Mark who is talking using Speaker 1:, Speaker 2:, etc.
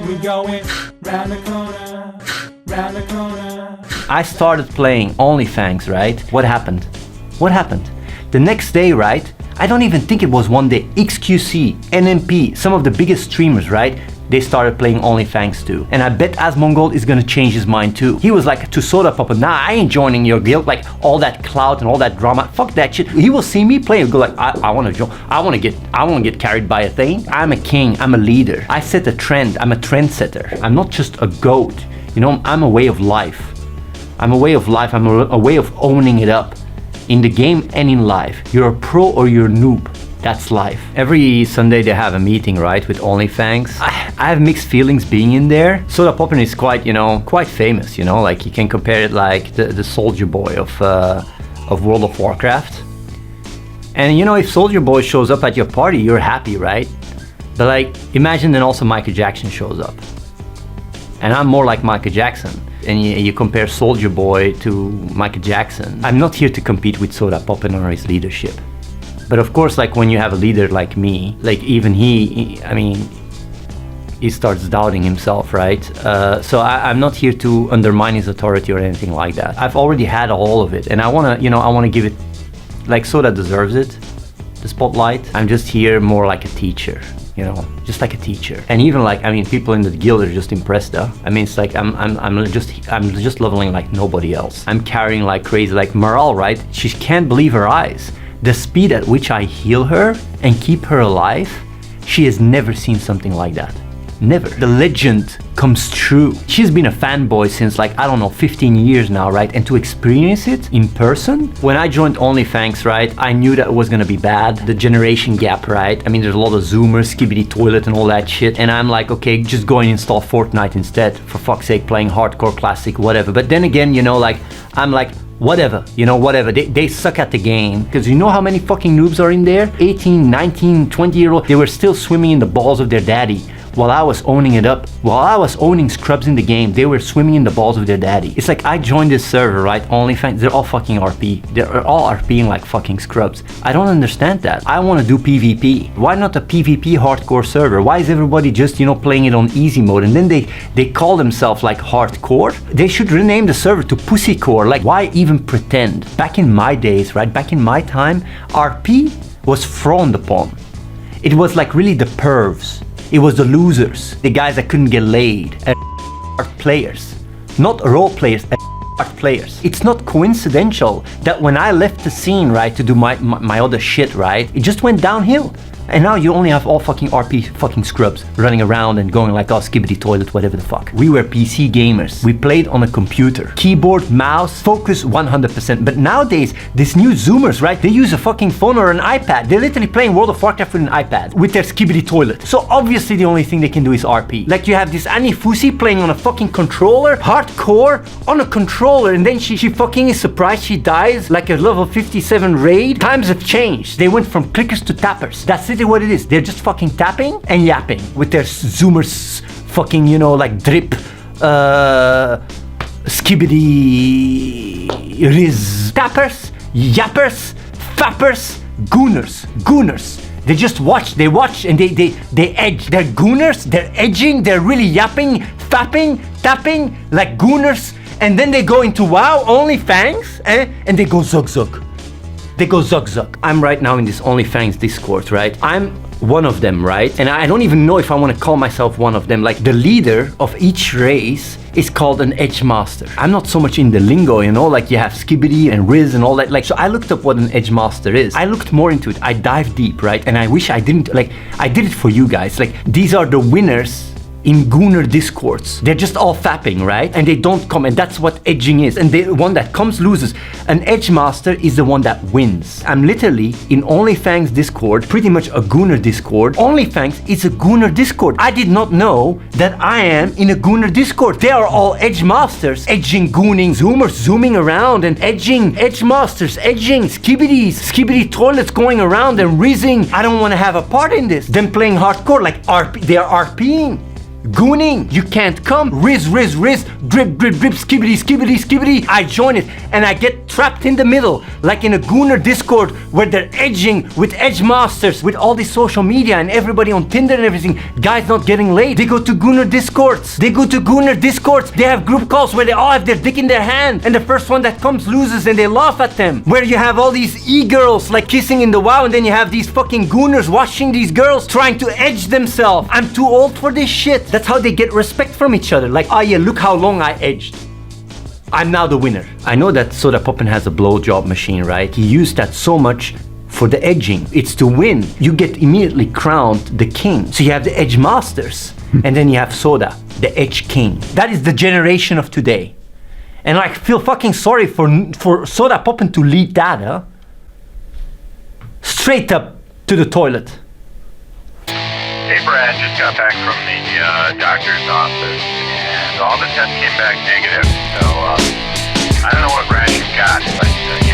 Speaker 1: We going round the corner, round the corner.
Speaker 2: I started playing OnlyFans, right? What happened? What happened? The next day, right? I don't even think it was one day. XQC, NMP, some of the biggest streamers, right? They started playing OnlyFans too. And I bet Asmongold is gonna change his mind too. He was like to Sodapop, nah, I ain't joining your guild. Like all that clout and all that drama. Fuck that shit. He will see me play and go like, I wanna join. I wanna get carried by a thing. I'm a king, I'm a leader. I set a trend, I'm a trendsetter. I'm not just a goat. You know, I'm a way of life. I'm a way of life, I'm a way of owning it up. In the game and in life. You're a pro or you're a noob. That's life. Every Sunday they have a meeting, right, with OnlyFans. I have mixed feelings being in there. Sodapoppin is quite, you know, quite famous, you know, like you can compare it like the Soldier Boy of World of Warcraft. And you know, if Soldier Boy shows up at your party, you're happy, right? But like, imagine then also Michael Jackson shows up. And I'm more like Michael Jackson. And you compare Soldier Boy to Michael Jackson. I'm not here to compete with Sodapoppin or his leadership. But of course, like when you have a leader like me, like even he starts doubting himself, right? So I'm not here to undermine his authority or anything like that. I've already had all of it, and I wanna give it, like Soda deserves it, the spotlight. I'm just here more like a teacher, you know, just like a teacher. And even like, I mean, people in the guild are just impressed, though. I mean, it's like I'm just leveling like nobody else. I'm carrying like crazy, like Maral, right? She can't believe her eyes. The speed at which I heal her and keep her alive, she has never seen something like that. Never. The legend comes true. She's been a fanboy since like, I don't know, 15 years now, right? And to experience it in person, when I joined OnlyFans, right, I knew that it was gonna be bad. The generation gap, right? I mean, there's a lot of Zoomers, Skibidi Toilet and all that shit. And I'm like, okay, just go and install Fortnite instead. For fuck's sake, playing hardcore classic, whatever. But then again, you know, like, I'm like, whatever, you know, whatever. They suck at the game. Because you know how many fucking noobs are in there? 18, 19, 20-year-old. They were still swimming in the balls of their daddy. While I was owning it up, while I was owning scrubs in the game, they were swimming in the balls of their daddy. It's like I joined this server, right? OnlyFans, they're all fucking RP. They're all RPing like fucking scrubs. I don't understand that. I want to do PvP. Why not a PvP hardcore server? Why is everybody just, you know, playing it on easy mode? And then they call themselves like hardcore? They should rename the server to Pussycore. Like, why even pretend? Back in my days, right? Back in my time, RP was frowned upon. It was like really the pervs. It was the losers, the guys that couldn't get laid, players, not role players, players. It's not coincidental that when I left the scene, right, to do my other shit, right, it just went downhill. And now you only have all fucking RP fucking scrubs running around and going like, oh, Skibidi Toilet, whatever the fuck. We were PC gamers. We played on a computer. Keyboard, mouse, focus 100%. But nowadays, these new Zoomers, right, they use a fucking phone or an iPad. They're literally playing World of Warcraft with an iPad with their Skibidi Toilet. So obviously the only thing they can do is RP. Like you have this Annie Fusi playing on a fucking controller, hardcore, on a controller, and then she fucking is surprised she dies like a level 57 raid. Times have changed. They went from clickers to tappers. That's literally what it is. They're just fucking tapping and yapping with their Zoomers fucking, you know, like drip, Skibidi Riz. Tappers, yappers, fappers, gooners. They just watch, and they edge. They're gooners, they're edging, they're really yapping, fapping, tapping like gooners, and then they go into WoW, OnlyFans, and they go zug. They go zug. I'm right now in this OnlyFans Discord, right? I'm one of them, right? And I don't even know if I want to call myself one of them. Like the leader of each race is called an Edge Master. I'm not so much in the lingo, you know, like you have Skibidi and Riz and all that. Like, so I looked up what an Edge Master is. I looked more into it. I dived deep, right? And I wish I didn't, like, I did it for you guys. Like, these are the winners in Gooner Discords. They're just all fapping, right? And they don't come, and that's what edging is. And the one that comes loses. An Edge Master is the one that wins. I'm literally in OnlyFans Discord, pretty much a Gooner Discord. OnlyFans is a Gooner Discord. I did not know that I am in a Gooner Discord. They are all Edge Masters, edging, gooning, Zoomers zooming around and edging, Edge Masters, edging, Skibidi Toilets going around and rizzing. I don't want to have a part in this. Them playing hardcore like RP, they are RPing. gooning. You can't come. Riz, drip, skibbity, skibbity. I join it and I get trapped in the middle, like in a gooner Discord where they're edging with edge masters, with all this social media and everybody on Tinder and everything. Guys not getting laid. They go to gooner Discords. They have group calls where they all have their dick in their hand and the first one that comes loses and they laugh at them. Where you have all these e-girls like kissing in the WoW and then you have these fucking gooners watching these girls trying to edge themselves. I'm too old for this shit. That's how they get respect from each other. Like, oh yeah, look how long I edged. I'm now the winner. I know that Soda Poppin has a blowjob machine, right? He used that so much for the edging. It's to win. You get immediately crowned the king. So you have the edge masters and then you have Soda, the edge king. That is the generation of today. And I feel fucking sorry for Soda Poppin to lead that, huh? Straight up to the toilet.
Speaker 3: Hey Brad, just got back from the doctor's office and all the tests came back negative. So I don't know what Brad you got, but